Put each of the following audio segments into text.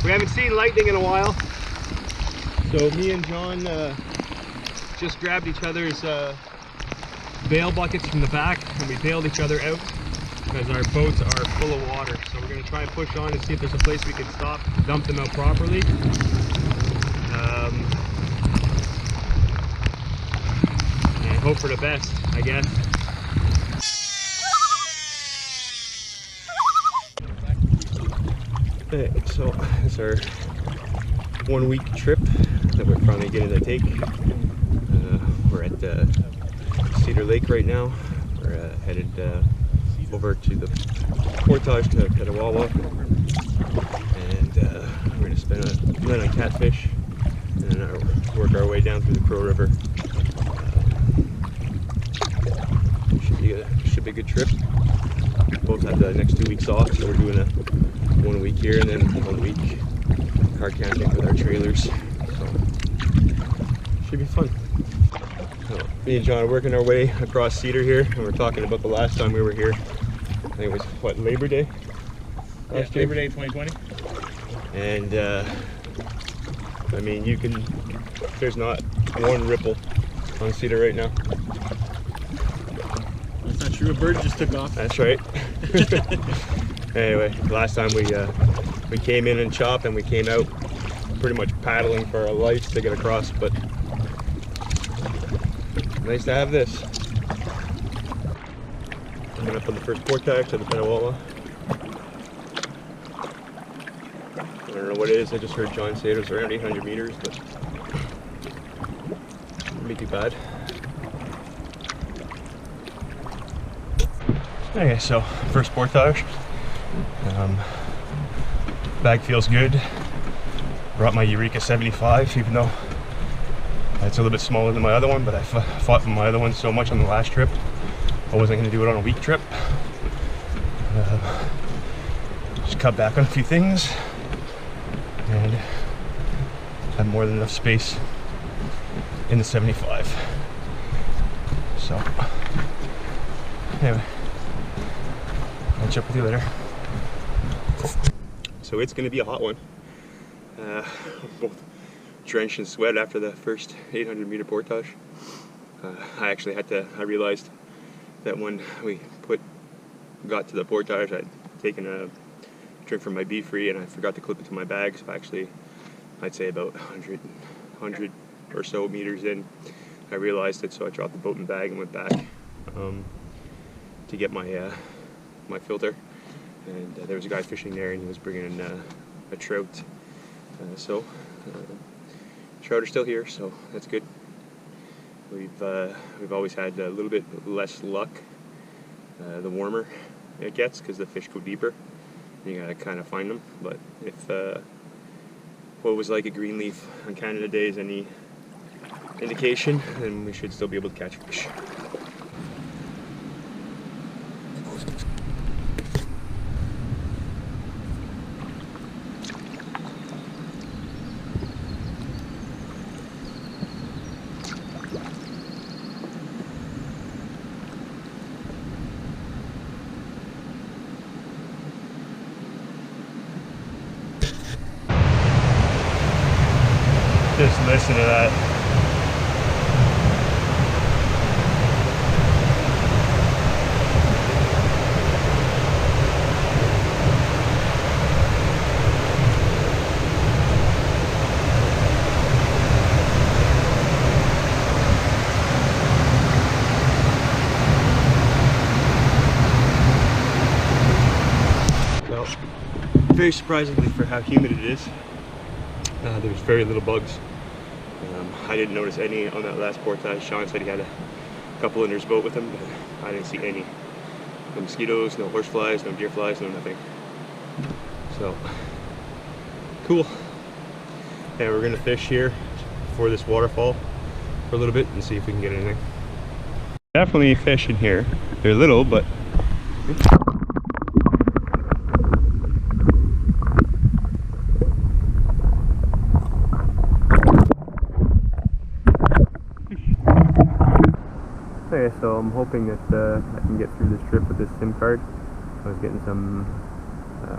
We haven't seen lightning in a while, so me and John just grabbed each other's bail buckets from the back, and we bailed each other out because our boats are full of water. So we're going to try and push on and see if there's a place we can stop, dump them out properly. And hope for the best, I guess. Okay, so it's our 1 week trip that we're finally getting to take. We're at Cedar Lake right now. We're headed over to the portage to Petawawa, and we're going to spend a night on catfish and then work our way down through the Crow River. Should be a good trip. Both have the next 2 weeks off, so we're doing a 1 week here and then 1 week car camping with our trailers. So should be fun. So, me and John are working our way across Cedar here, and we're talking about the last time we were here. I think it was what, Labor Day? Yeah, Labor Day 2020. And I mean, there's not one ripple on Cedar right now. That's not true. A bird just took off. That's right. Anyway, last time we came in and chopped, and we came out pretty much paddling for our lives to get across, but nice to have this. Coming up on the first portage to the Petawawa. I don't know what it is. I just heard John say it was around 800 meters, but wouldn't be too bad. Okay, so first portage. Bag feels good. Brought my Eureka 75, even though it's a little bit smaller than my other one, but I fought with my other one so much on the last trip. I wasn't going to do it on a week trip. Just cut back on a few things and have more than enough space in the 75. So anyway, I'll catch up with you later. So it's going to be a hot one. Both drenched in sweat after the first 800 meter portage. I realized that when we got to the portage, I'd taken a drink from my Be Free and I forgot to clip it to my bag. So I'd say about 100 or so meters in, I realized it. So I dropped the boat and bag and went back to get my filter. And there was a guy fishing there, and he was bringing in a trout. Trout are still here, so that's good. We've always had a little bit less luck the warmer it gets, because the fish go deeper. You gotta kind of find them. But if what was like a green leaf on Canada Day is any indication, then we should still be able to catch fish. Just listen to that. Well, very surprisingly for how humid it is, there's very little bugs. I didn't notice any on that last portage. Sean said he had a couple in his boat with him, but I didn't see any. No mosquitoes, no horseflies, no deer flies, no nothing. So, cool. And we're gonna fish here before this waterfall for a little bit and see if we can get anything. Definitely fish in here. They're little, but okay, so I'm hoping that I can get through this trip with this SIM card. I was getting some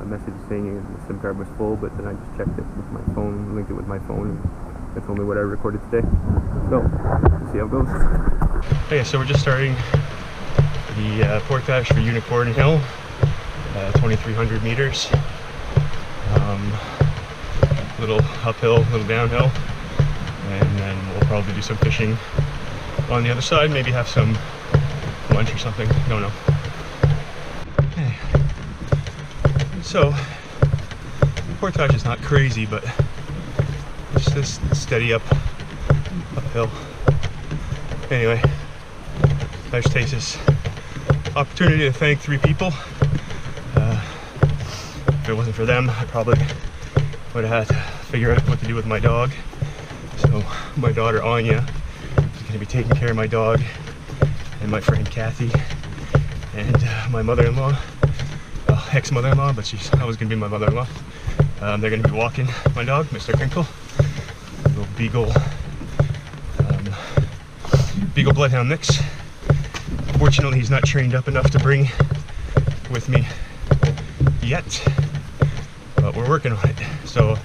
message saying the SIM card was full, but then I just checked it with my phone, linked it with my phone, and that's only what I recorded today. So, let's see how it goes. Okay, so we're just starting the portage for Unicorn Hill, 2,300 meters. Little uphill, little downhill, and then we'll probably do some fishing on the other side, maybe have some lunch or something, don't know. Okay. So, the portage is not crazy, but it's just steady uphill. Anyway, I just take this opportunity to thank 3 people. If it wasn't for them, I probably would have had to figure out what to do with my dog. So my daughter Anya is going to be taking care of my dog, and my friend Kathy, and my mother-in-law, ex-mother-in-law, but she's always going to be my mother-in-law. They're going to be walking my dog, Mr. Crinkle, little Beagle Bloodhound mix. Fortunately, he's not trained up enough to bring with me yet, but we're working on it. So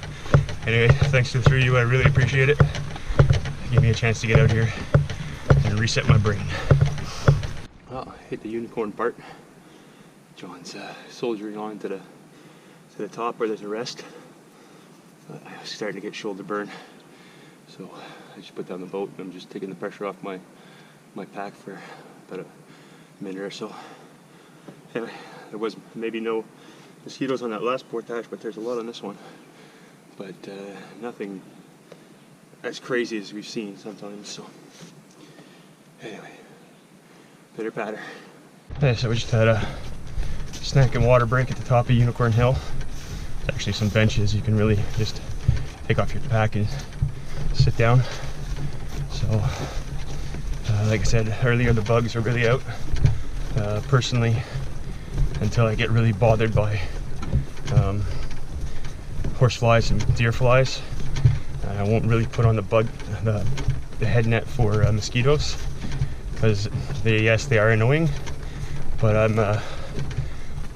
anyway, thanks to the 3 of you, I really appreciate it. Give me a chance to get out here and reset my brain. Well, hit the unicorn part. John's soldiering on to the top where there's a rest. I was starting to get shoulder burn, so I just put down the boat and I'm just taking the pressure off my pack for about a minute or so. Anyway, there was maybe no mosquitoes on that last portage, but there's a lot on this one. But nothing as crazy as we've seen sometimes, so anyway, pitter patter. Okay, so we just had a snack and water break at the top of Unicorn Hill. There's actually some benches you can really just take off your pack and sit down. So like I said earlier, the bugs are really out. Personally, until I get really bothered by horse flies and deer flies, I won't really put on the head net for mosquitoes, because they are annoying, but I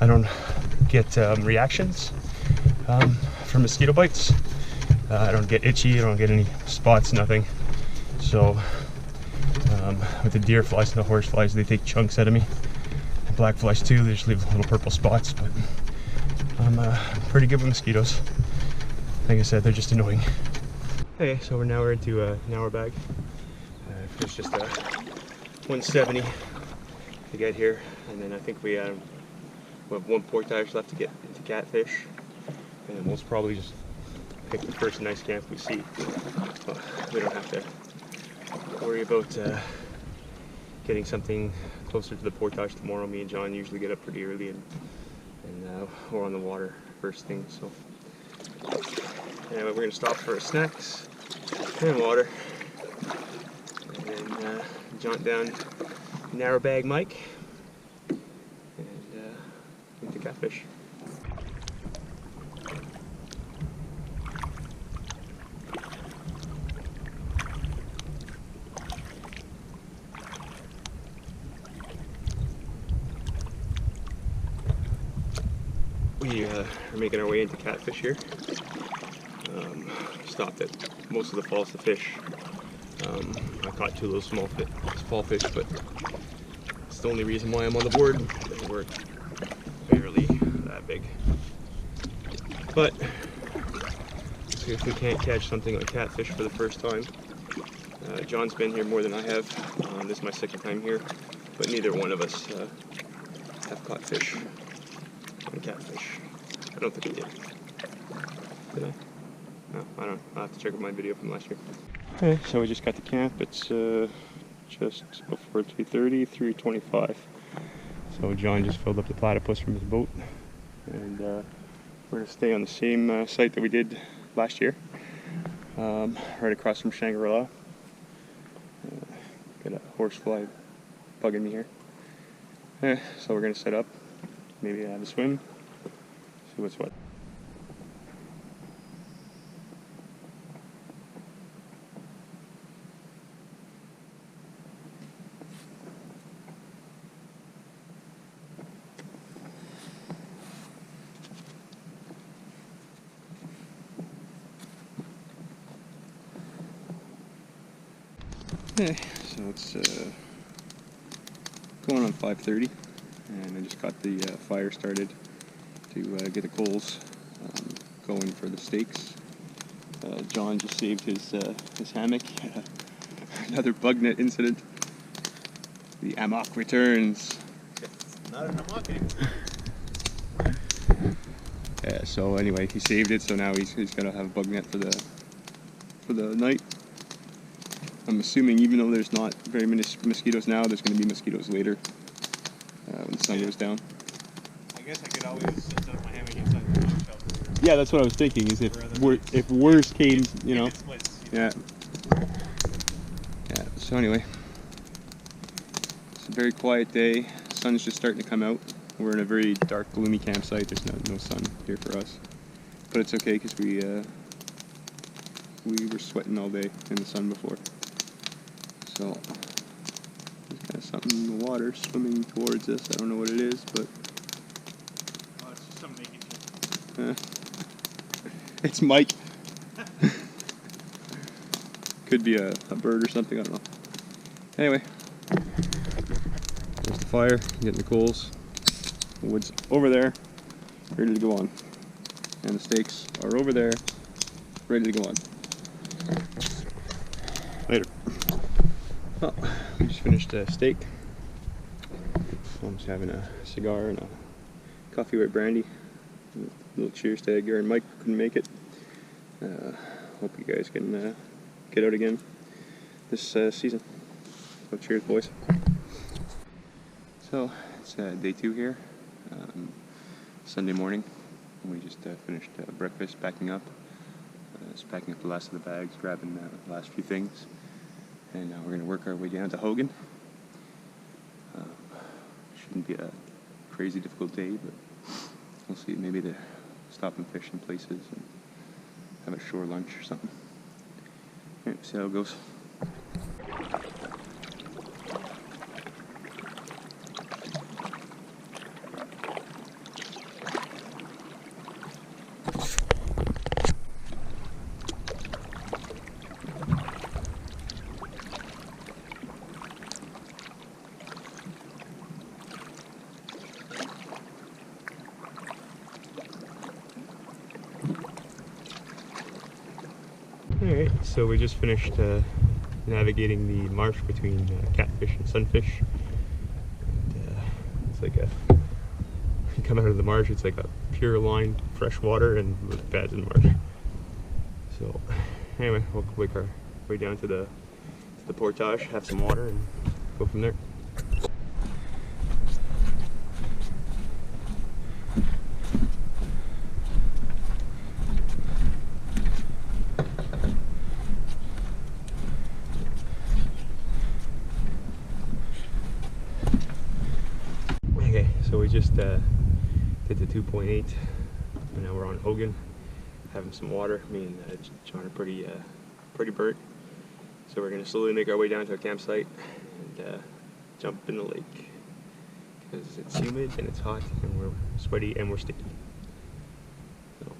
don't get reactions from mosquito bites. I don't get itchy, I don't get any spots, nothing. So with the deer flies and the horse flies, they take chunks out of me. The black flies too, they just leave little purple spots, but I'm pretty good with mosquitoes. Like I said, they're just annoying. Okay, so we're into an hour bag. It's just 170 to get here, and then I think we have 1 portage left to get into catfish, and we'll probably just pick the first nice camp we see. We don't have to worry about getting something closer to the portage tomorrow. Me and John usually get up pretty early, and we're on the water first thing. So anyway, we're going to stop for snacks and water, and then jaunt down Narrow Bag Mike and into catfish. We are making our way into catfish here. Stopped at most of the falls to fish. I caught 2 little small fall fish, but it's the only reason why I'm on the board. They weren't barely that big. But see if we can't catch something on catfish for the first time. John's been here more than I have. This is my 2nd time here, but neither one of us have caught fish on catfish. I don't think we did. Did I? No, I don't. I'll have to check out my video from last year. Okay, so we just got to camp. It's just before 3:30, 3:25. So John just filled up the platypus from his boat, and we're going to stay on the same site that we did last year, right across from Shangri-La. Got a horsefly bugging me here. So we're going to set up, maybe have a swim, see what's what. Okay, so it's going on 5:30, and I just got the fire started to get the coals going for the steaks. John just saved his hammock. Another bug net incident. The amok returns. It's not an amok anymore. Yeah, so anyway, he saved it, so now he's gonna have a bug net for the night. I'm assuming even though there's not very many mosquitoes now, there's gonna be mosquitoes later when the sun goes down. I guess I could always set up my hammock inside the bomb shelter. Yeah, that's what I was thinking. Is if worse came, you know. It splits, Yeah. Yeah. So anyway, it's a very quiet day. Sun's just starting to come out. We're in a very dark, gloomy campsite. There's no sun here for us, but it's okay because we were sweating all day in the sun before. So there's kind of something in the water swimming towards us. I don't know what it is, but Oh, it's just some naked kid. it's Mike. Could be a bird or something, I don't know. Anyway, there's the fire, getting the coals. The wood's over there, ready to go on. And the steaks are over there, ready to go on. Later. Well, we just finished a steak. I'm just having a cigar and a coffee with brandy. A little cheers to Edgar and Mike, who couldn't make it. Hope you guys can get out again this season. So cheers, boys. So it's day 2 here, Sunday morning. We just finished breakfast, packing up. Just packing up the last of the bags, grabbing the last few things, and we're going to work our way down to Hogan. Shouldn't be a crazy difficult day, but we'll see. Maybe to stop and fish in places and have a shore lunch or something. Alright, see how it goes. Alright, so we just finished navigating the marsh between catfish and sunfish. And, it's like you come out of the marsh, it's like a pure line, fresh water, and look bad in the marsh. So anyway, we'll make our way down to the portage, have some water, and go from there. So we just did the 2.8, and now we're on Hogan, having some water. Me and John are pretty burnt, so we're going to slowly make our way down to our campsite and jump in the lake, because it's humid and it's hot and we're sweaty and we're sticky. So,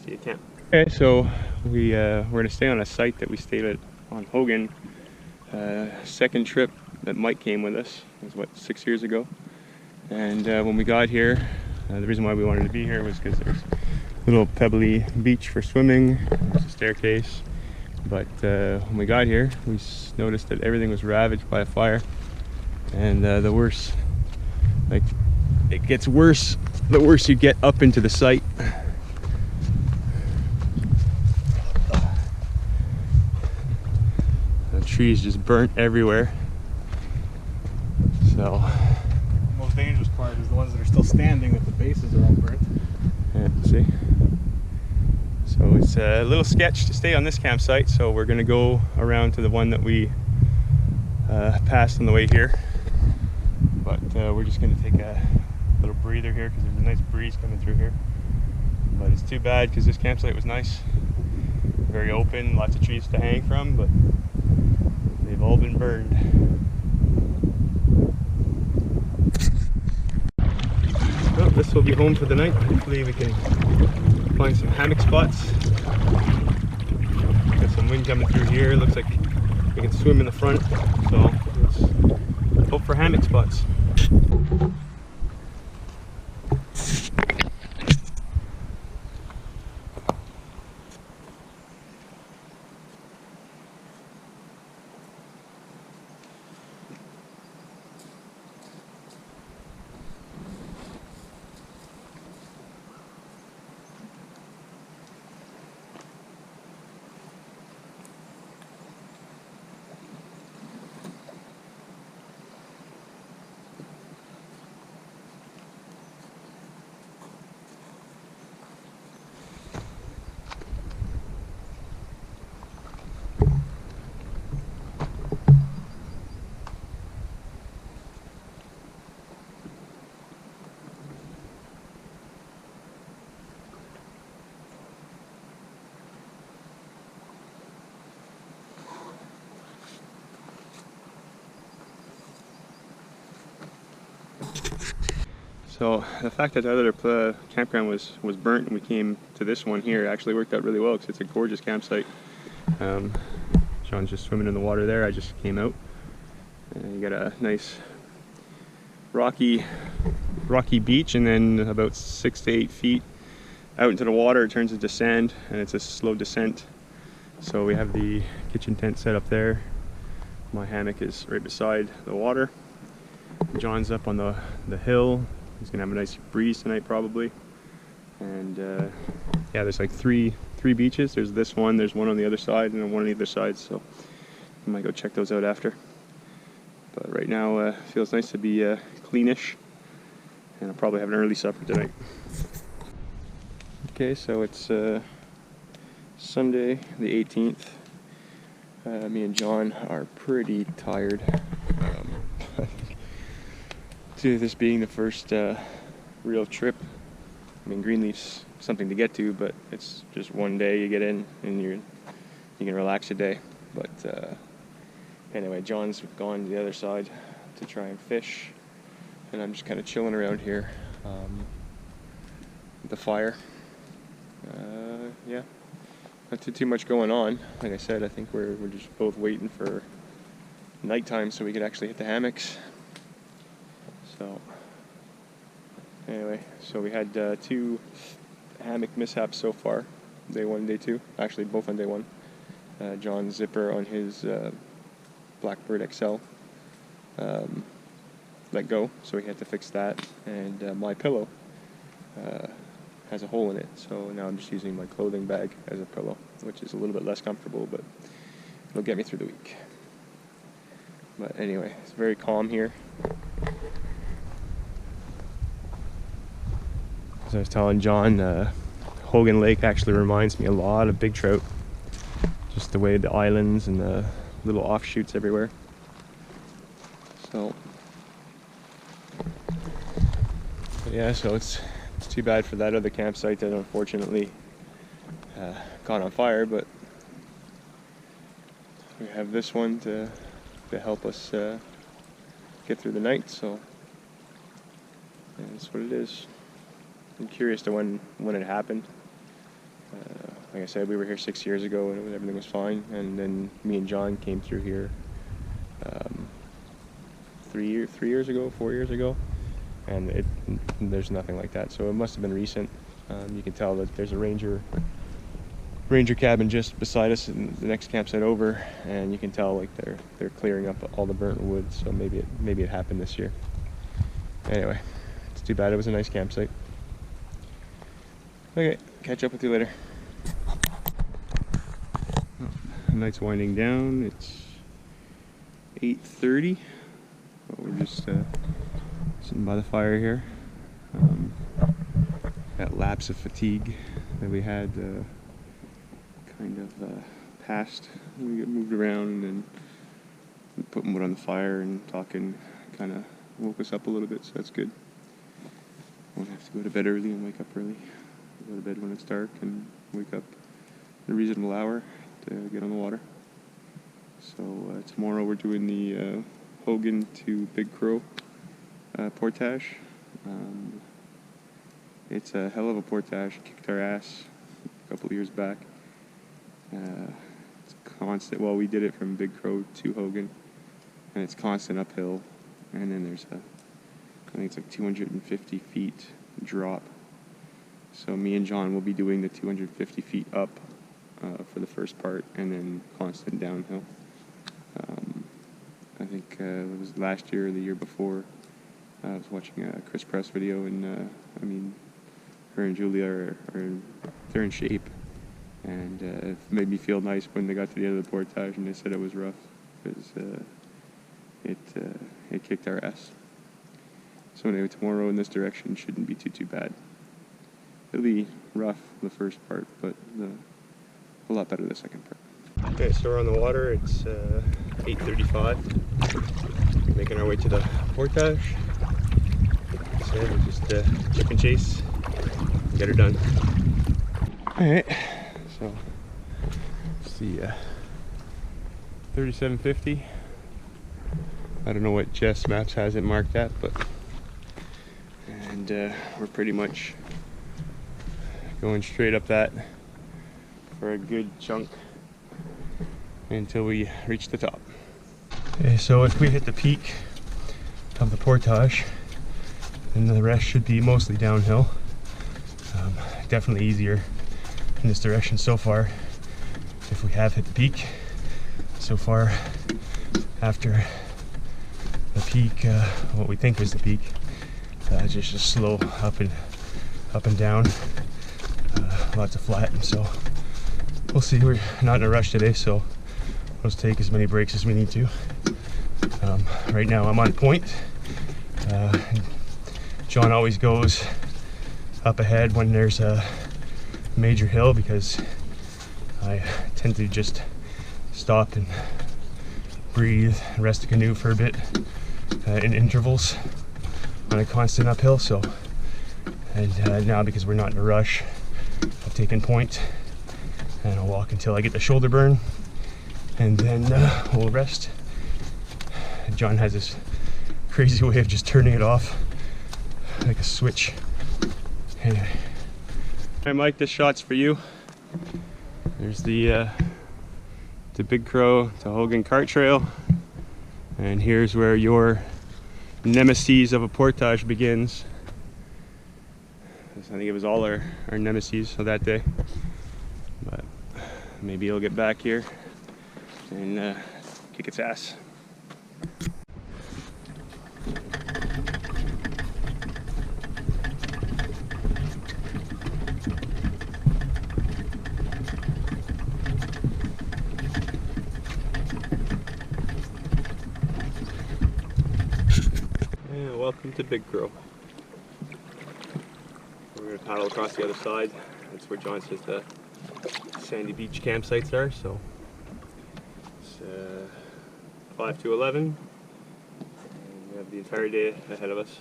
see you at camp. Okay, so we're going to stay on a site that we stayed at on Hogan. Second trip that Mike came with us. It was what, 6 years ago. And when we got here, the reason why we wanted to be here was because there's a little pebbly beach for swimming. There's a staircase. But when we got here, we noticed that everything was ravaged by a fire. And the worse, like, it gets worse the worse you get up into the site. The trees just burnt everywhere. So. The most dangerous part is the ones that are still standing, that the bases are all burnt. Yeah, see? So it's a little sketch to stay on this campsite, so we're going to go around to the one that we passed on the way here. But we're just going to take a little breather here because there's a nice breeze coming through here. But it's too bad because this campsite was nice. Very open, lots of trees to hang from, but they've all been burned. Well, this will be home for the night. Hopefully we can find some hammock spots. Got some wind coming through here. Looks like You can swim in the front, so let's hope for hammock spots. So the fact that the other campground was burnt and we came to this one here actually worked out really well because it's a gorgeous campsite. Sean's just swimming in the water there. I just came out. You got a nice rocky beach, and then about 6 to 8 feet out into the water it turns into sand, and it's a slow descent. So we have the kitchen tent set up there. My hammock is right beside the water. John's up on the hill. He's gonna have a nice breeze tonight probably. And yeah, there's like three beaches. There's this one, there's one on the other side, and then one on either side, so I might go check those out after. But right now feels nice to be cleanish, and I'll probably have an early supper tonight. Okay, so it's Sunday the 18th. Me and John are pretty tired. To this being the first real trip. I mean, Greenleaf's something to get to, but it's just one day you get in and you can relax a day. But anyway, John's gone to the other side to try and fish, and I'm just kind of chilling around here with the fire. Yeah, not too much going on. Like I said, I think we're just both waiting for nighttime so we could actually hit the hammocks. So anyway, so we had 2 hammock mishaps so far, day 1 and day 2, actually both on day 1. John's zipper on his Blackbird XL let go, so we had to fix that, and my pillow has a hole in it, so now I'm just using my clothing bag as a pillow, which is a little bit less comfortable, but it'll get me through the week. But anyway, it's very calm here. As I was telling John, Hogan Lake actually reminds me a lot of Big Trout. Just the way the islands and the little offshoots everywhere. So, yeah, so it's too bad for that other campsite that unfortunately caught on fire, but we have this one to help us get through the night, so that's what it is. I'm curious to when it happened. Like I said, we were here 6 years ago and everything was fine, and then me and John came through here 4 years ago, and there's nothing like that, so it must have been recent. You can tell that there's a ranger cabin just beside us in the next campsite over, and you can tell like they're clearing up all the burnt wood, so maybe it happened this year. Anyway, it's too bad. It was a nice campsite. Okay, catch up with you later. The night's winding down. It's 8:30. We're just sitting by the fire here. That lapse of fatigue that we had kind of passed. We got moved around and putting wood on the fire and talking kind of woke us up a little bit, so that's good. Won't have to go to bed early and wake up early. Go to bed when it's dark and wake up at a reasonable hour to get on the water. So tomorrow we're doing the Hogan to Big Crow portage. It's a hell of a portage. Kicked our ass a couple of years back. It's constant. Well, we did it from Big Crow to Hogan, and it's constant uphill. And then there's I think it's like 250 feet drop. So me and John will be doing the 250 feet up for the first part, and then constant downhill. I think it was last year or the year before. I was watching a Chris Press video, and I mean, her and Julia they're in shape, and it made me feel nice when they got to the end of the portage and they said it was rough, because it kicked our ass. So anyway, tomorrow in this direction shouldn't be too bad. It'll be rough the first part, but a lot better the second part. Okay, so we're on the water. It's 8:35. Making our way to the portage. So we'll just chip and chase, get her done. Alright, so let's see, 3750. I don't know what Jess Maps has it marked at, but we're pretty much going straight up that for a good chunk until we reach the top. Okay, so if we hit the peak of the portage, then the rest should be mostly downhill. Definitely easier in this direction so far, if we have hit the peak. So far, after the peak, what we think was the peak, just slow up and down, lots of flat, and so we'll see. We're not in a rush today, so let's take as many breaks as we need to. Right now I'm on point. John always goes up ahead when there's a major hill, because I tend to just stop and breathe and rest the canoe for a bit in intervals on a constant uphill. So, and now because we're not in a rush, I've taken point, and I'll walk until I get the shoulder burn, and then we'll rest. John has this crazy way of just turning it off like a switch. Anyway, hey Mike, this shot's for you. There's the Big Crow to Hogan cart trail, and here's where your nemesis of a portage begins. I think it was all our nemesis of that day, but maybe it'll get back here and kick its ass. Yeah, welcome to Big Crow. We're going to paddle across the other side. That's where John says the sandy beach campsites are. So it's 5 to 11. And we have the entire day ahead of us.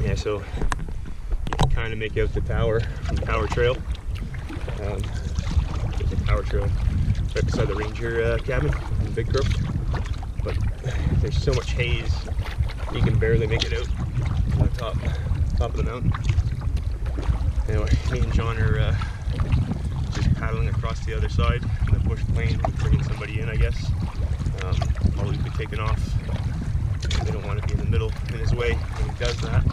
Yeah, so you can kind of make out the tower from the power trail. There's a power trail right beside the ranger cabin in Big Crow, but there's so much haze you can barely make it out to the top of the mountain. Anyway, me and John are just paddling across the other side in the bush plane, bringing somebody in, I guess. Probably be taken off. They don't want to be in the middle in his way when he does that.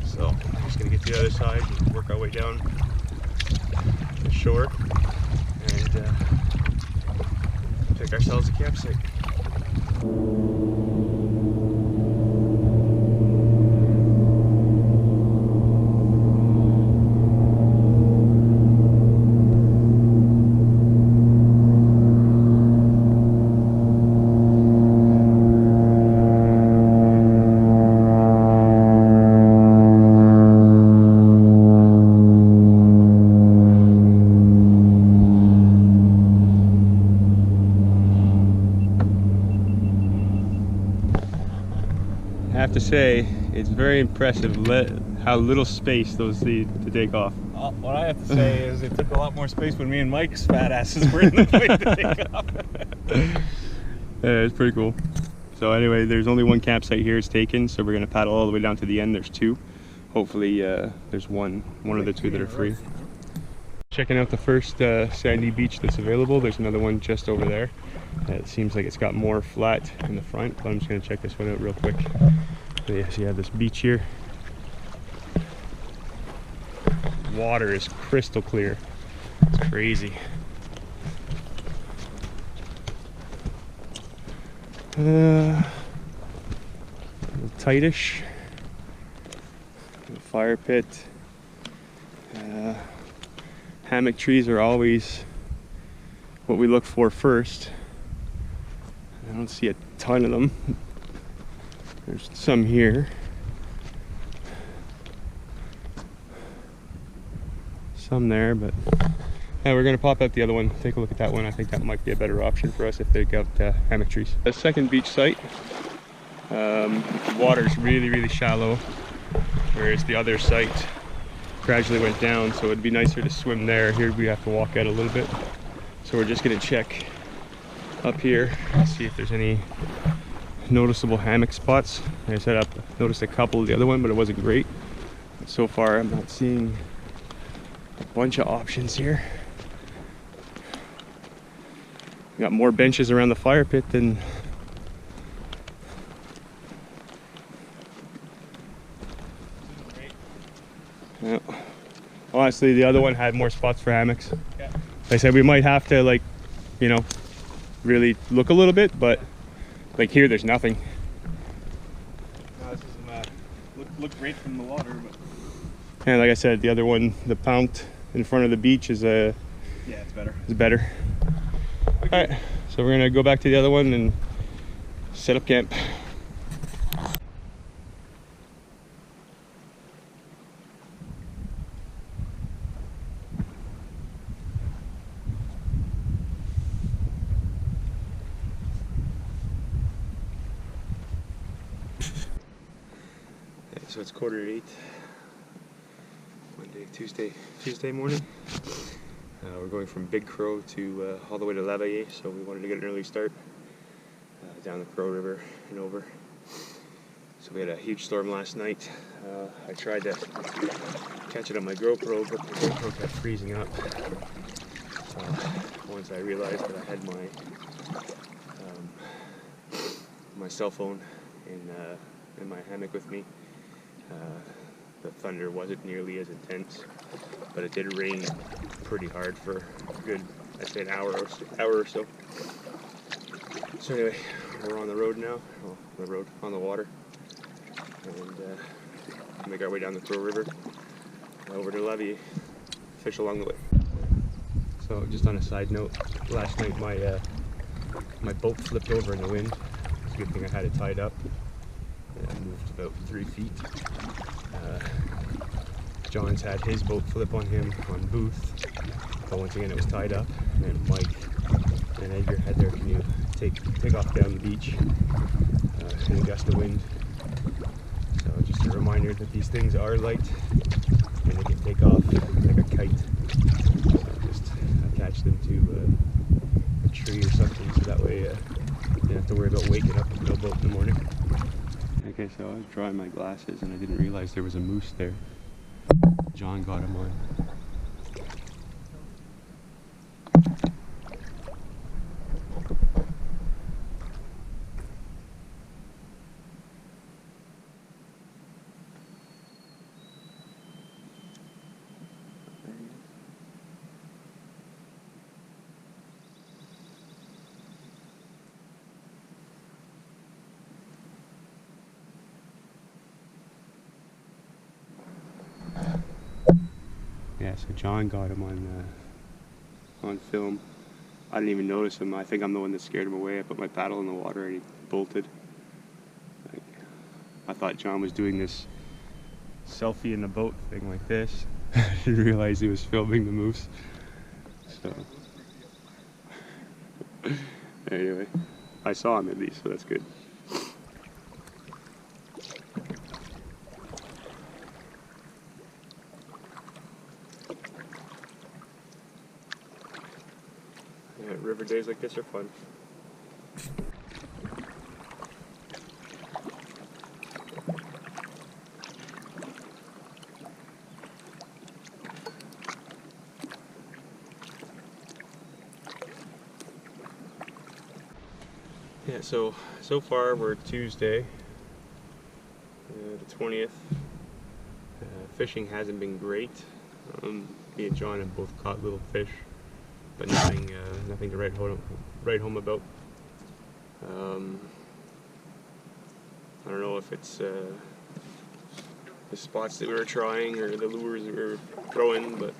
So we're just going to get to the other side and work our way down the shore and pick ourselves a campsite. I have to say, it's very impressive how little space those need to take off. What I have to say is it took a lot more space when me and Mike's fat asses were in the plane to take off. Yeah, it's pretty cool. So anyway, there's only one campsite here. It's taken, so we're gonna paddle all the way down to the end. There's two. Hopefully, there's one of the two that are free. Checking out the first sandy beach that's available. There's another one just over there. It seems like it's got more flat in the front, but I'm just gonna check this one out real quick. So yeah, so you have this beach here. Water is crystal clear. It's crazy. A little tightish. Fire pit. Hammock trees are always what we look for first. I don't see a ton of them. There's some here. Some there, but yeah, we're gonna pop out the other one, take a look at that one. I think that might be a better option for us if they've got hammock trees. The second beach site, water's really shallow, whereas the other site gradually went down, so it'd be nicer to swim there. Here we have to walk out a little bit, so we're just gonna check up here, see if there's any noticeable hammock spots. Like I said, I've noticed a couple of the other one, but it wasn't great. So far, I'm not seeing a bunch of options here. We got more benches around the fire pit than yeah. Honestly, the other one had more spots for hammocks. Yeah. Like I said, we might have to, like, you know, really look a little bit, but like here there's nothing. No, this doesn't look great from the water, but and like I said, the other one, the pound in front of the beach is yeah, it's better. It's better. Okay. All right, so we're gonna go back to the other one and set up camp. So it's 7:45. Monday, Tuesday morning. We're going from Big Crow to all the way to Lavalier, so we wanted to get an early start down the Crow River and over. So we had a huge storm last night. I tried to catch it on my GoPro, but the GoPro kept freezing up. Once I realized that I had my cell phone in my hammock with me. The thunder wasn't nearly as intense, but it did rain pretty hard for a good, I'd say, an hour or so. So anyway, we're on the road now, on the water, and make our way down the Crow River over to Lavalier, fish along the way. So just on a side note, last night my boat flipped over in the wind. It's a good thing I had it tied up. It moved about 3 feet. John's had his boat flip on him on Booth, but once again it was tied up, and Mike and Edgar had their canoe take off down the beach in a gust of wind. So just a reminder that these things are light and they can take off like a kite. So just attach them to a tree or something, so that way you don't have to worry about waking up with no boat in the morning. Okay, so I was drying my glasses and I didn't realize there was a moose there. John got him on. Yeah, so John got him on film. I didn't even notice him. I think I'm the one that scared him away. I put my paddle in the water and he bolted. I thought John was doing this selfie in the boat thing like this. I didn't realize he was filming the moose. So anyway, I saw him at least, so that's good. Yeah, river days like this are fun. Yeah, so far we're Tuesday, the 20th. Fishing hasn't been great. Me and John have both caught little fish, but nothing to write home about. I don't know if it's the spots that we were trying or the lures that we were throwing, but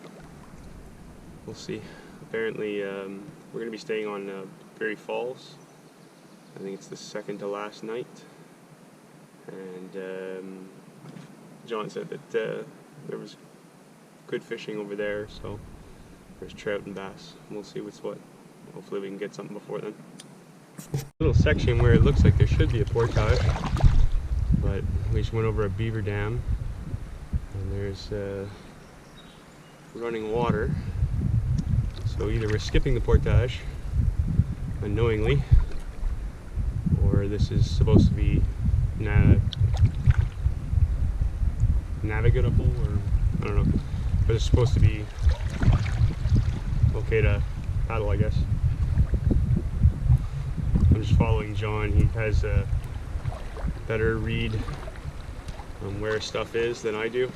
we'll see. Apparently, we're going to be staying on Prairie Falls. I think it's the second to last night, and John said that there was good fishing over there, so there's trout and bass. We'll see what's what. Hopefully we can get something before then. Little section where it looks like there should be a portage, but we just went over a beaver dam, and there's running water. So either we're skipping the portage unknowingly, or this is supposed to be navigable, or I don't know, but it's supposed to be okay to paddle, I guess. I'm just following John. He has a better read on where stuff is than I do.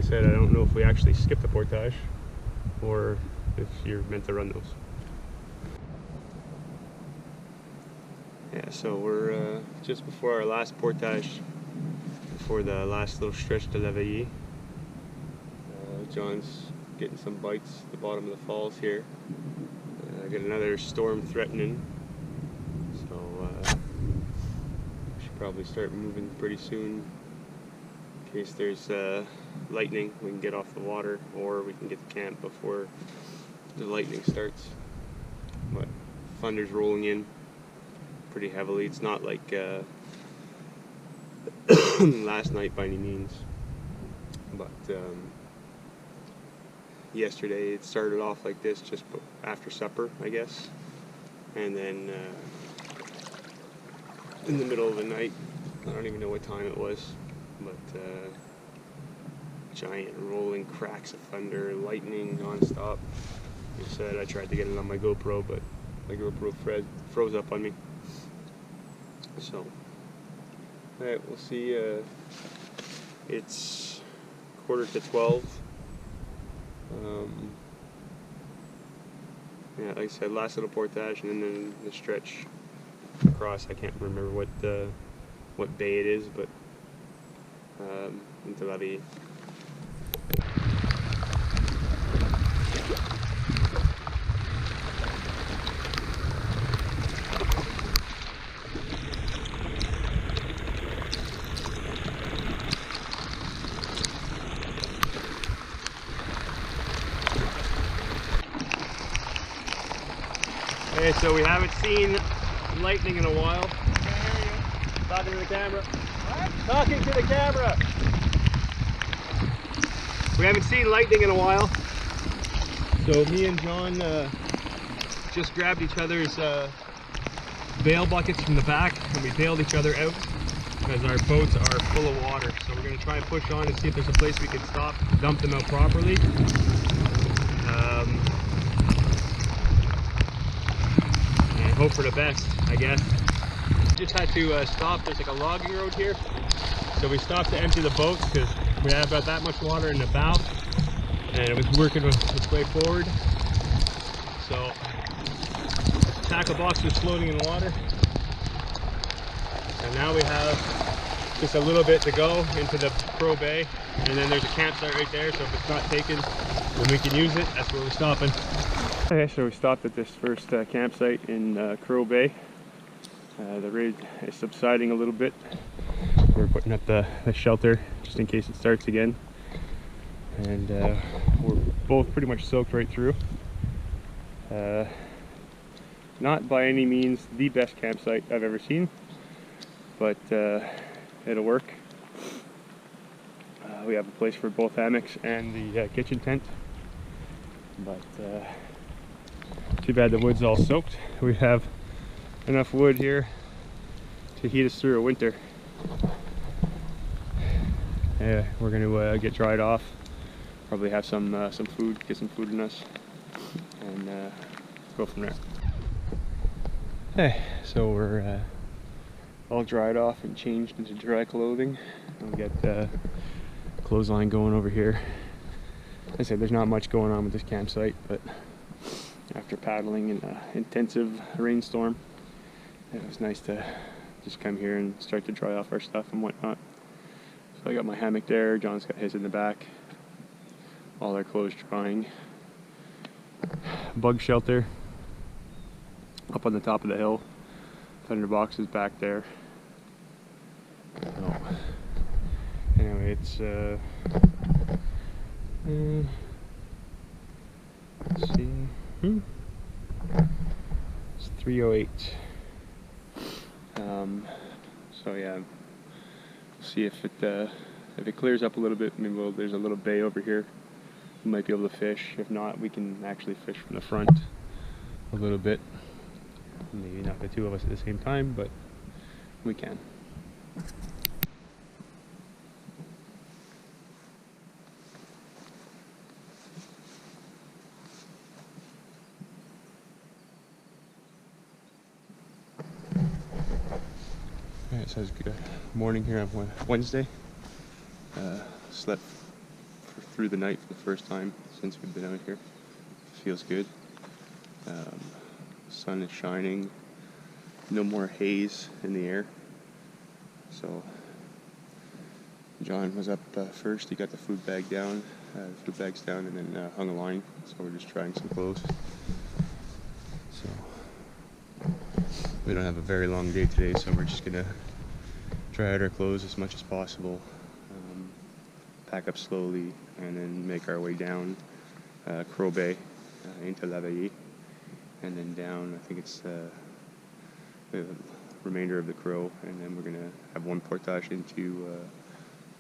I don't know if we actually skip the portage or if you're meant to run those. Yeah, so we're just before our last portage, before the last little stretch to Leveille. John's getting some bites at the bottom of the falls here. I got another storm threatening, so we should probably start moving pretty soon. In case there's lightning, we can get off the water, or we can get to camp before the lightning starts. But thunder's rolling in pretty heavily. It's not like last night by any means, but yesterday it started off like this just after supper, I guess, and then in the middle of the night, I don't even know what time it was, but giant rolling cracks of thunder, lightning non-stop. Like I said, I tried to get it on my GoPro, but my GoPro froze up on me. So, alright, we'll see. It's 11:45. Yeah, like I said, last little portage, and then the stretch across. I can't remember what bay it is, but into Leveille. Okay, so we haven't seen lightning in a while. Can't hear you. Talking to the camera. What? Talking to the camera. We haven't seen lightning in a while. So me and John just grabbed each other's bail buckets from the back, and we bailed each other out because our boats are full of water. So we're going to try and push on and see if there's a place we can stop, dump them out properly. And hope for the best, I guess. Just had to stop. There's like a logging road here, so we stopped to empty the boats because we had about that much water in the bow, and it was working its way forward. So tackle box was floating in the water, And now we have just a little bit to go into the Crow Bay, and then there's a campsite right there, so if it's not taken, then we can use it. That's where we're stopping. Okay, so we stopped at this first campsite in Crow Bay. The raid is subsiding a little bit. We're putting up the shelter just in case it starts again. And we're both pretty much soaked right through. Not by any means the best campsite I've ever seen, but it'll work. We have a place for both hammocks and the kitchen tent, but too bad the wood's all soaked. We have enough wood here to heat us through a winter. Yeah, we're gonna get dried off, probably have some food, get some food in us, and go from there. Hey, so we're all dried off and changed into dry clothing. We got clothesline going over here. Like I said, there's not much going on with this campsite, but after paddling in an intensive rainstorm, it was nice to just come here and start to dry off our stuff and whatnot. So I got my hammock there, John's got his in the back, all our clothes drying. Bug shelter up on the top of the hill, thunder box is back there. Oh. Anyway, it's let's see, it's 3:08. So yeah, we'll see if it clears up a little bit. Maybe there's a little bay over here. We might be able to fish. If not, we can actually fish from the front a little bit. Maybe not the two of us at the same time, but we can. Alright, so it's good morning here on Wednesday. Slept through the night for the first time since we've been out here. Feels good. Sun is shining, no more haze in the air. So John was up first. He got the food bag down, and then hung a line. So we're just trying some clothes. So we don't have a very long day today, so we're just gonna dry out our clothes as much as possible, pack up slowly, and then make our way down Crow Bay into Lavailles, and then down, I think it's the remainder of the Crow, and then we're gonna have one portage into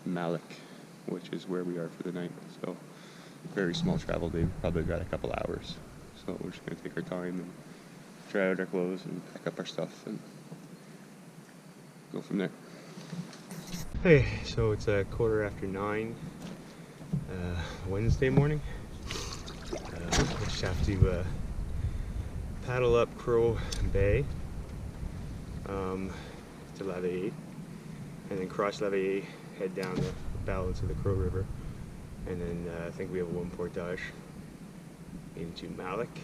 Malik, which is where we are for the night. So very small travel day. We've probably got a couple hours, so we're just gonna take our time and dry out our clothes and pack up our stuff and go from there. Hey, so it's 9:15 Wednesday morning. We just have to paddle up Crow Bay to Lavailles, and then cross Lavailles, head down the valleys of the Crow River, and then I think we have one portage into Malik.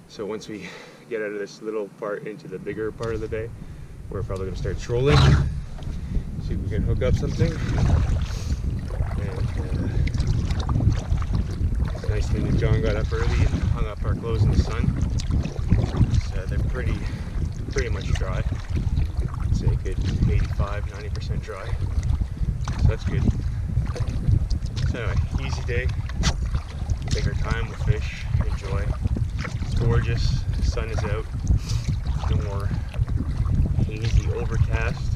So once we get out of this little part into the bigger part of the bay, we're probably going to start trolling, see if we can hook up something. And it's a nice thing that John got up early and hung up our clothes in the sun. They're pretty much dry. I'd say a good 85–90% dry. So that's good. So anyway, easy day. Take our time, we'll fish, enjoy. It's gorgeous. The sun is out. No more hazy overcast.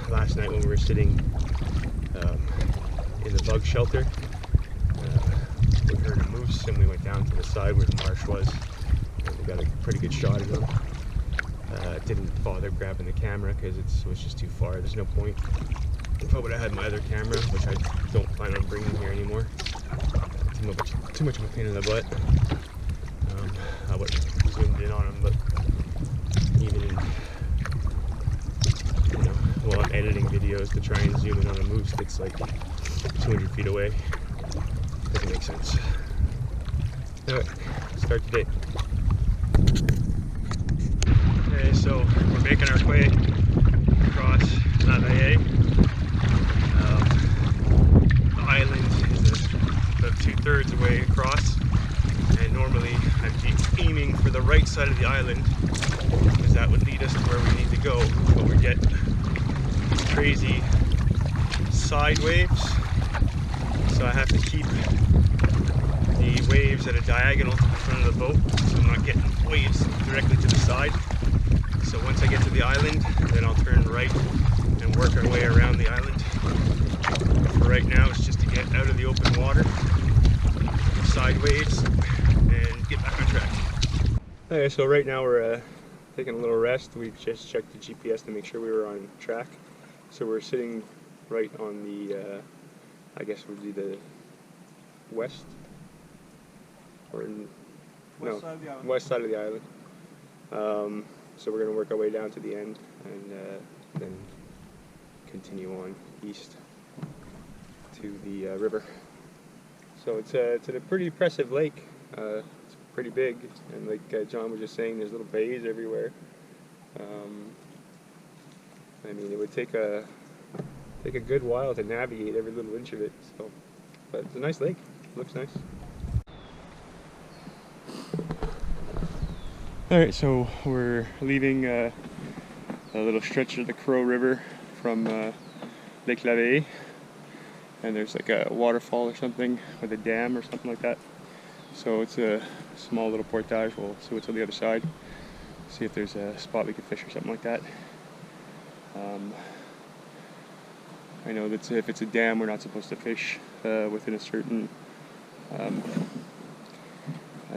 Last night when we were sitting in the bug shelter, we heard a moose, and we went down to the side where the marsh was, and we got a pretty good shot of them. Didn't bother grabbing the camera because it was just too far. There's no point. If I would have had my other camera, which I don't plan on bringing here anymore, too much of a pain in the butt, I would have zoomed in on them. But even in, while I'm editing videos, to try and zoom in on a moose that's like 200 feet away doesn't make sense. Alright, start the day. Okay, So we're making our way across La Valle. The island is about 2/3 away across, and normally I'd be aiming for the right side of the island because that would lead us to where we need to go, but we get crazy side waves, so I have to keep the waves at a diagonal to the front of the boat so I'm not getting waves directly to the side. So once I get to the island, then I'll turn right and work our way around the island. For right now, it's just to get out of the open water, side waves, and get back on track. Okay, so right now we're taking a little rest. We've just checked the GPS to make sure we were on track. So we're sitting right on the, I guess would be the west, or west side of the island. So we're going to work our way down to the end and then continue on east to the river. So it's a pretty impressive lake. It's pretty big, and like John was just saying, there's little bays everywhere. I mean, it would take a good while to navigate every little inch of it. So, but it's a nice lake. It looks nice. All right, so we're leaving a little stretch of the Crow River from Lake La Valle, and there's like a waterfall or something with a dam or something like that. So it's a small little portage. We'll see what's on the other side, see if there's a spot we can fish or something like that. I know that if it's a dam, we're not supposed to fish within a certain a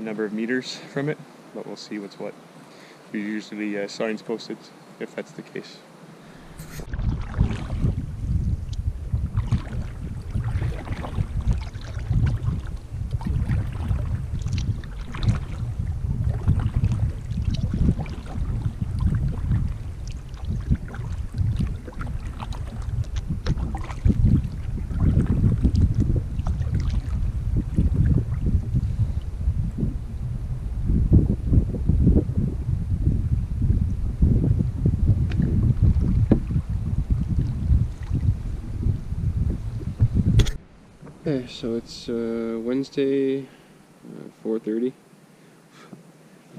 number of meters from it, but we'll see what's what. We usually signs posted if that's the case. Okay, so it's Wednesday, 4:30.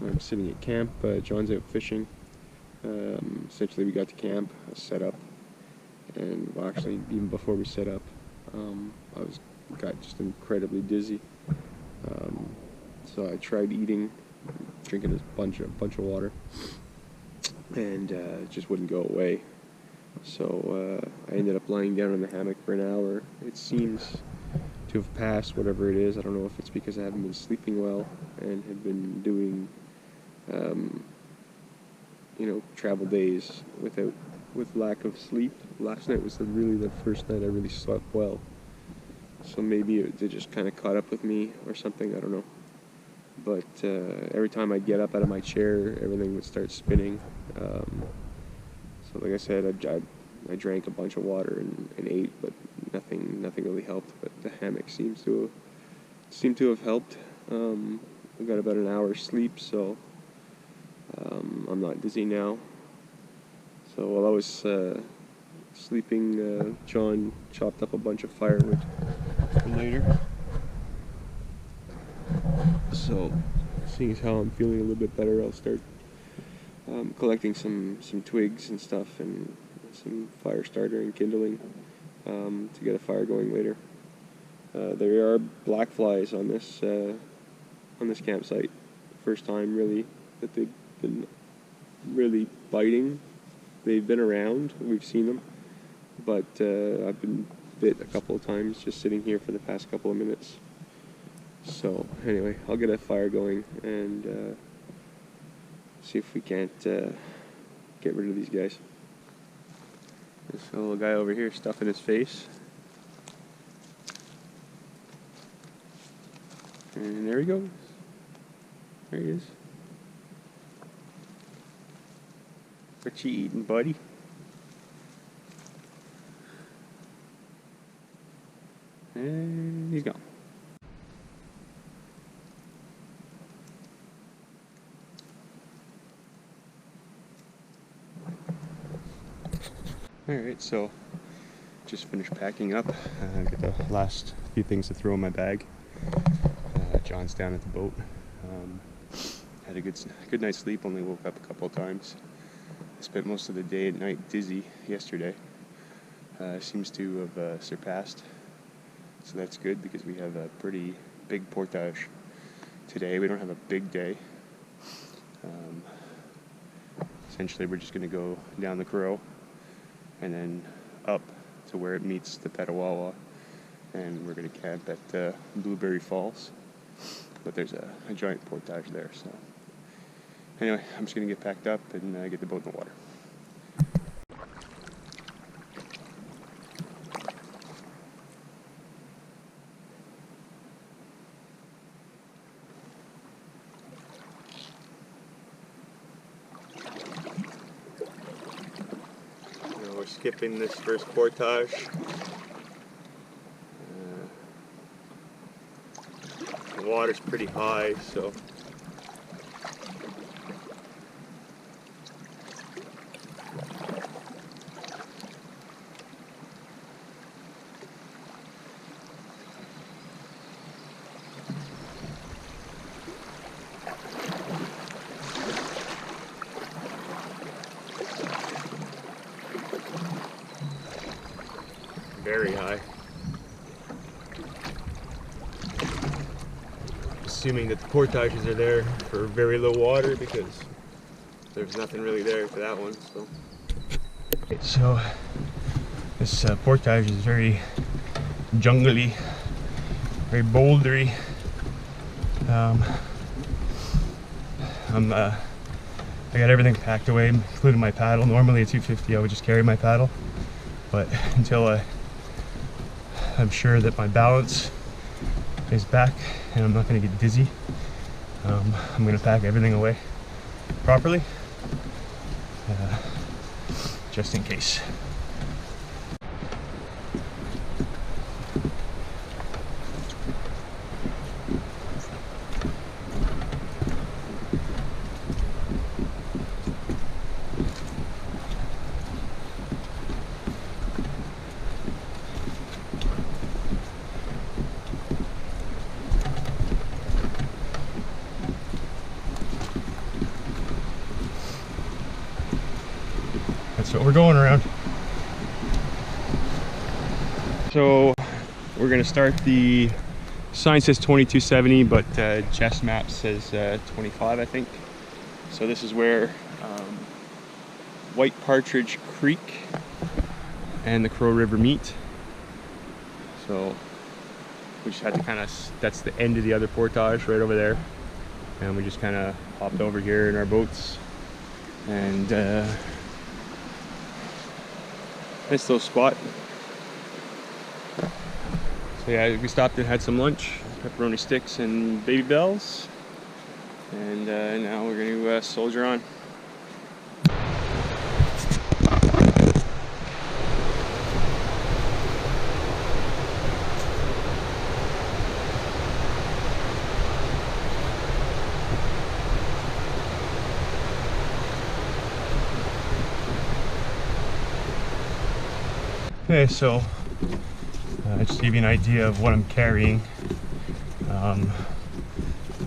I'm sitting at camp. John's out fishing. Essentially, we got to camp, set up, and well, actually, even before we set up, I got just incredibly dizzy. So I tried eating, drinking a bunch of water, and it just wouldn't go away. So I ended up lying down in the hammock for an hour. It seems to have passed, whatever it is. I don't know if it's because I haven't been sleeping well and have been doing, travel days with lack of sleep. Last night was really the first night I really slept well. So maybe it just kind of caught up with me or something, I don't know. But every time I'd get up out of my chair, everything would start spinning. So like I said, I drank a bunch of water and ate, but nothing really helped. But the hammock seems to have helped. I got about an hour's sleep, so I'm not dizzy now. So while I was sleeping, John chopped up a bunch of firewood for later. So, seeing as how I'm feeling a little bit better, I'll start collecting some twigs and stuff and some fire starter and kindling to get a fire going later. There are black flies on this campsite. First time really that they've been really biting. They've been around, we've seen them, but I've been bit a couple of times just sitting here for the past couple of minutes. So anyway, I'll get a fire going and see if we can't get rid of these guys. This little guy over here stuffing his face. And there he goes. There he is. What you eating, buddy? And he's gone. Alright, so just finished packing up. Got the last few things to throw in my bag. John's down at the boat. Had a good night's sleep, only woke up a couple of times. I spent most of the day at night dizzy yesterday. Seems to have surpassed, so that's good because we have a pretty big portage today. We don't have a big day. Essentially we're just going to go down the Crow and then up to where it meets the Petawawa, and we're going to camp at Blueberry Falls, but there's a giant portage there. So anyway, I'm just going to get packed up and get the boat in the water. We're skipping this first portage. The water's pretty high, so very high. Assuming that the portages are there for very low water, because there's nothing really there for that one. So this portage is very jungly, very bouldery. I got everything packed away, including my paddle. Normally at 250 I would just carry my paddle, but until I'm sure that my balance is back and I'm not going to get dizzy, I'm going to pack everything away properly, just in case. That's what we're going around. So we're gonna start, the sign says 2270, but chest map says 25, I think. So this is where White Partridge Creek and the Crow River meet. So we just had to kind of, that's the end of the other portage right over there, and we just kind of hopped over here in our boats, and nice little spot. So yeah, we stopped and had some lunch, pepperoni sticks and baby bells, and now we're going to soldier on. Okay, so just to give you an idea of what I'm carrying,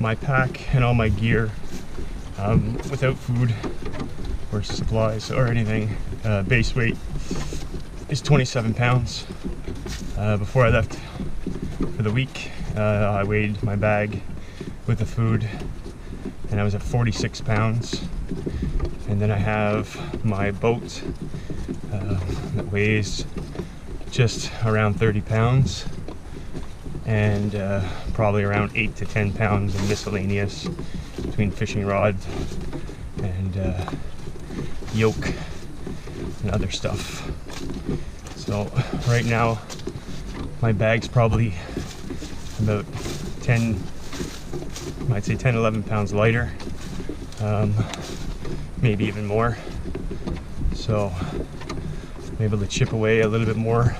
my pack and all my gear, without food or supplies or anything, base weight is 27 pounds. Before I left for the week, I weighed my bag with the food and I was at 46 pounds. And then I have my boat that weighs just around 30 pounds, and probably around 8 to 10 pounds of miscellaneous between fishing rod and yoke and other stuff. So right now my bag's probably about 10, I'd say 10, 11 pounds lighter, maybe even more. So I'm able to chip away a little bit more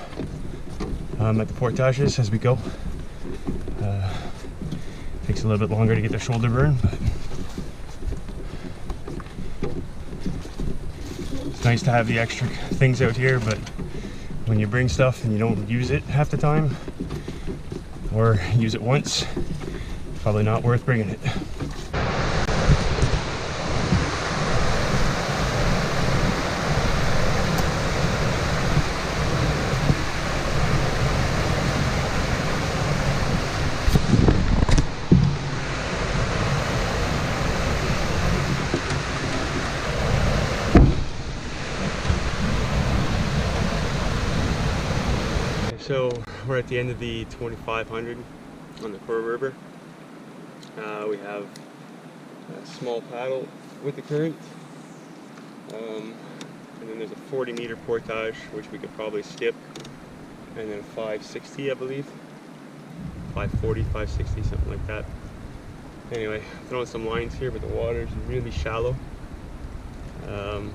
at the portages as we go. Takes a little bit longer to get the shoulder burn, but It's nice to have the extra things out here, but when you bring stuff and you don't use it half the time, or use it once, probably not worth bringing it. So we're at the end of the 2500 on the Crow River. We have a small paddle with the current, and then there's a 40-meter portage which we could probably skip, and then a 560, I believe, 540, 560, something like that. Anyway, throwing some lines here, but the water is really shallow. So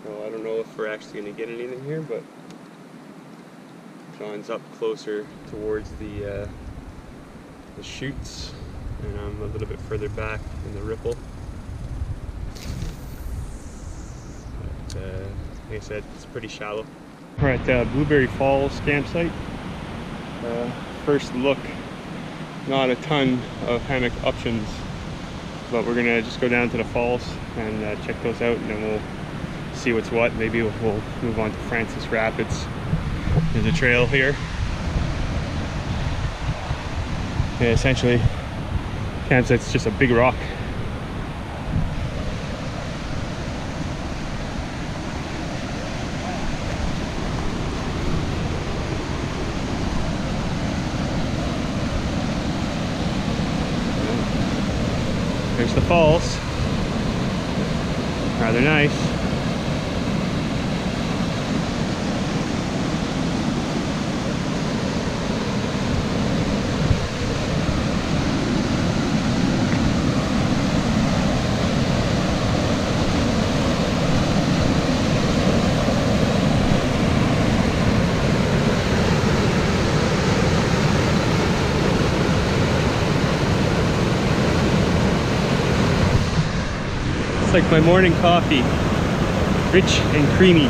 I don't know if we're actually going to get anything here, but John's up closer towards the chutes, and I'm a little bit further back in the ripple. But, like I said, it's pretty shallow. We're at Blueberry Falls campsite. First look, not a ton of hammock options, but we're gonna just go down to the falls and check those out, and then we'll see what's what. Maybe we'll move on to Francis Rapids. There's a trail here. Yeah, essentially, campsite's just a big rock. There's the falls. Rather nice. It's like my morning coffee, rich and creamy.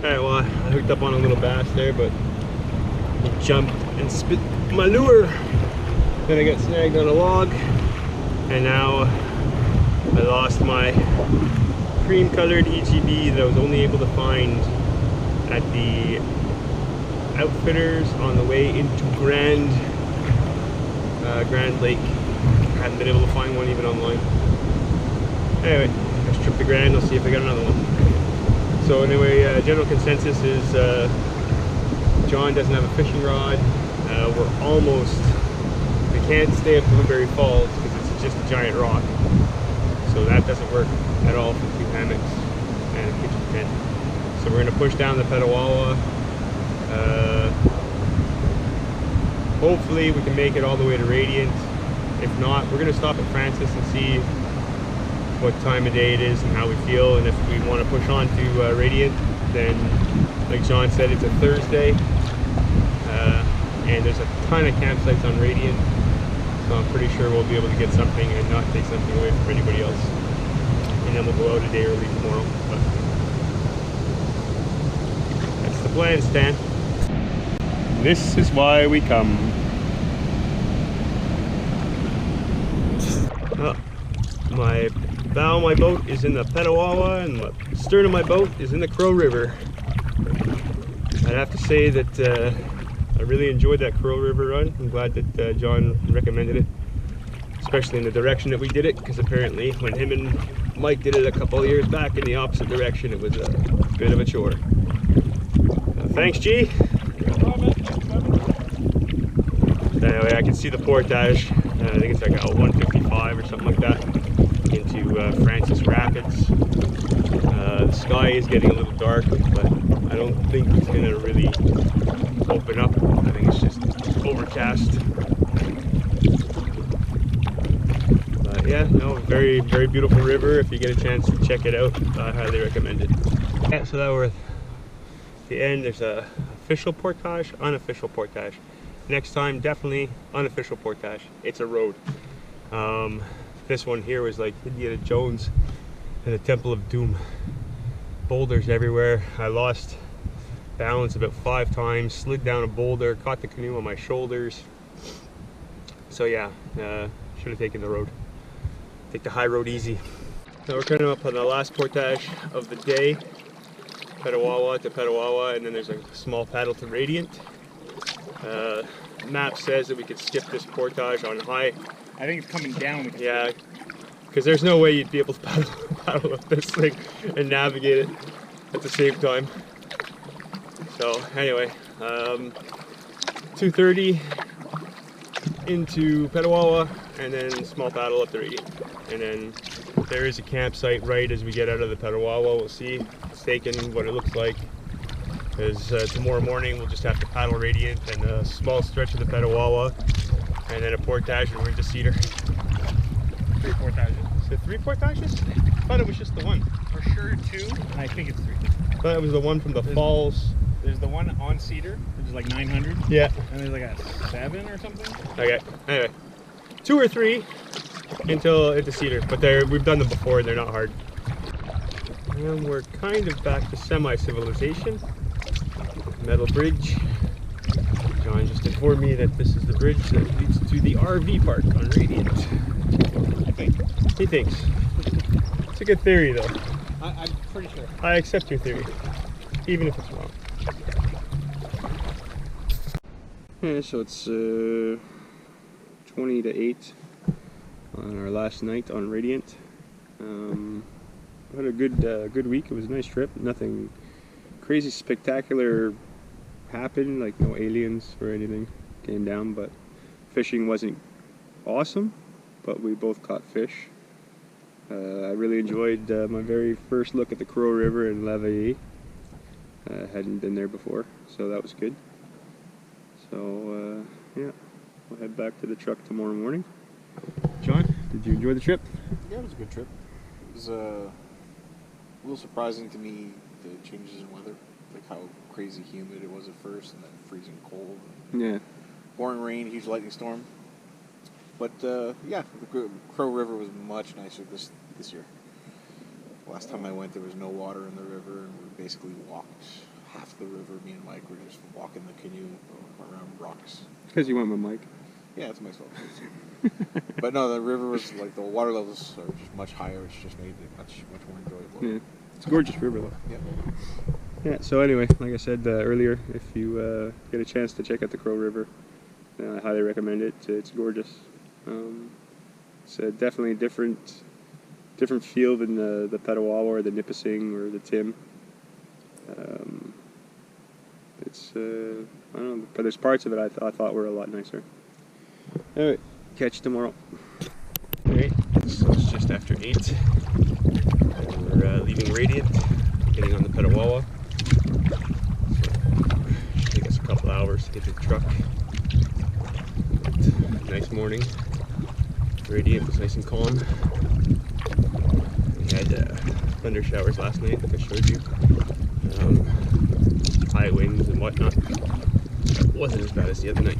Alright, well, I hooked up on a little bass there, but he jumped and spit my lure. Then I got snagged on a log, and now I lost my cream colored EGB that I was only able to find at the Outfitters on the way into Grand Lake. I haven't been able to find one even online. Anyway, let's trip the Grand, I'll see if I got another one. So anyway, general consensus is John doesn't have a fishing rod. We're almost, we can't stay at Blueberry Falls because it's just a giant rock. So that doesn't work at all for 2 hammocks and a kitchen tent. So we're going to push down the Petawawa. Hopefully we can make it all the way to Radiant. If not, we're going to stop at Francis and see what time of day it is and how we feel, and if we want to push on to Radiant, then like John said, it's a Thursday, and there's a ton of campsites on Radiant, so I'm pretty sure we'll be able to get something and not take something away from anybody else, and then we'll go out a day early tomorrow. But that's the plan, Stan. This is why we come. My bow of my boat is in the Petawawa, and the stern of my boat is in the Crow River. I'd have to say that I really enjoyed that Crow River run. I'm glad that John recommended it, especially in the direction that we did it, because apparently when him and Mike did it a couple of years back in the opposite direction, it was a bit of a chore. Thanks, G. Anyway, I can see the portage. I think it's like a 155 or something like that into Francis Rapids. The sky is getting a little dark, but I don't think it's going to really open up. I think it's just overcast. But yeah, no, very, very beautiful river. If you get a chance to check it out, I highly recommend it. Yeah, so now we're at the end. There's a official portage, unofficial portage. Next time, definitely unofficial portage. It's a road. This one here was like Indiana Jones and the Temple of Doom. Boulders everywhere. I lost balance about 5 times, slid down a boulder, caught the canoe on my shoulders. So yeah, should have taken the road. Take the high road easy. Now we're coming up on the last portage of the day. Petawawa to Petawawa, and then there's a small paddle to Radiant. Map says that we could skip this portage on high. I think it's coming down. Yeah, because there's no way you'd be able to paddle up this thing and navigate it at the same time. So anyway, 2:30 into Petawawa, and then small paddle up the Radiant. And then there is a campsite right as we get out of the Petawawa. We'll see it's taken, what it looks like. Because tomorrow morning we'll just have to paddle Radiant and a small stretch of the Petawawa, and then a portage, and we're into Cedar. 3 portages. Is it 3 portages? I thought it was just the one. For sure 2, and I think it's 3. I thought it was the one from the falls. There's the one on Cedar, which is like 900. Yeah. And there's like a 7 or something. Okay. Anyway, 2 or 3 into Cedar, but we've done them before and they're not hard. And we're kind of back to semi-civilization. Metal bridge. John just informed me that this is the bridge that leads to the RV park on Radiant. I think. He thinks. It's a good theory though. I'm pretty sure. I accept your theory, even if it's wrong. Yeah, so it's 20 to 8 on our last night on Radiant. Had a good week. It was a nice trip. Nothing crazy spectacular happened, like no aliens or anything came down, but fishing wasn't awesome, but we both caught fish. I really enjoyed my very first look at the Crow River in Lavallée. Hadn't been there before, so that was good. So yeah, we'll head back to the truck tomorrow morning. John, did you enjoy the trip? Yeah, it was a good trip. It was a little surprising to me, the changes in weather, like how crazy humid it was at first, and then freezing cold. Yeah. Pouring rain, huge lightning storm. But yeah, the Crow River was much nicer this year. Last time I went, there was no water in the river, and we basically walked half the river. Me and Mike were just walking the canoe around rocks. Because you went with Mike. Yeah, it's my fault. But no, the river was like, the water levels are just much higher, which just made it much more enjoyable. Yeah, it's a gorgeous river though. Yeah. Yeah, so anyway, like I said earlier, if you get a chance to check out the Crow River, I highly recommend it. It's gorgeous. It's definitely a different feel than the Petawawa or the Nipissing or the Tim. It's I don't know, but there's parts of it I thought were a lot nicer. Alright, catch you tomorrow. Alright, so it's just after 8. We're leaving Radiant, getting on the Petawawa. So, should take us a couple hours to get to the truck. But, nice morning. Radiant was nice and calm. We had thunder showers last night, like I showed you. High winds and whatnot. It wasn't as bad as the other night.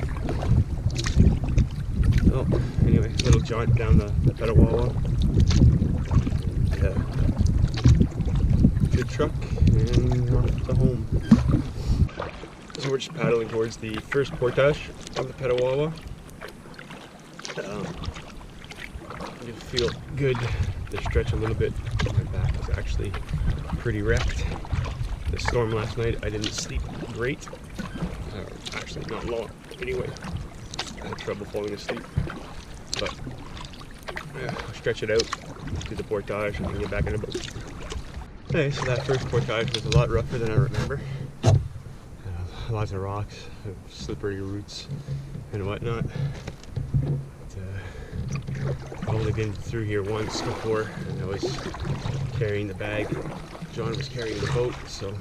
Oh, anyway, little jaunt down the Petawawa. Good truck, and off to home. So we're just paddling towards the first portage of the Petawawa. You feel good to stretch a little bit. My back is actually pretty wrecked. The storm last night, I didn't sleep great. Actually, not long. Anyway, I had trouble falling asleep. But I'll stretch it out, do the portage, and then get back in the boat. Okay, so that first portage was a lot rougher than I remember. Lots of rocks, slippery roots, and whatnot. I've only been through here once before, and I was carrying the bag. John was carrying the boat, so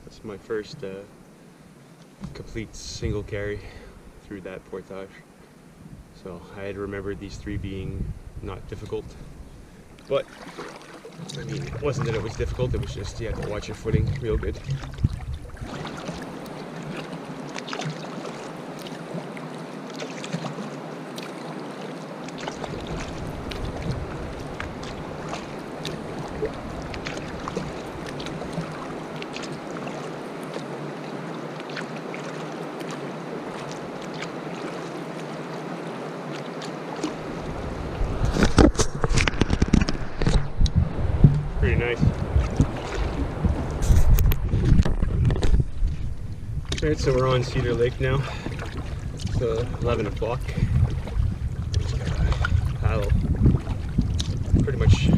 that's my first complete single carry through that portage. So I had remembered these 3 being not difficult, but I mean, it wasn't that it was difficult, it was just you had to watch your footing real good. Alright, so we're on Cedar Lake now. It's 11 o'clock. Just got a paddle pretty much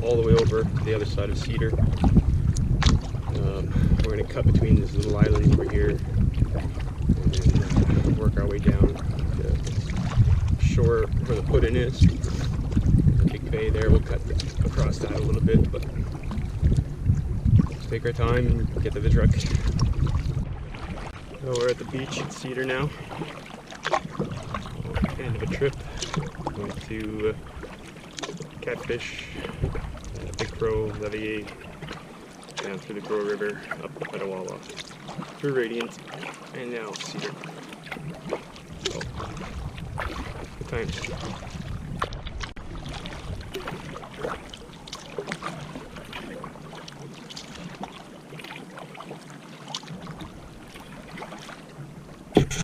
all the way over the other side of Cedar. We're going to cut between this little island over here and then work our way down to the shore where the put-in is. There's a big bay there. We'll cut across that a little bit, but let's take our time and get to the truck. So we're at the beach at Cedar now. End of a trip. Going to catfish, big crow, levier, down through the Crow River, up the Petawawa, through Radiant, and now Cedar. So, good times.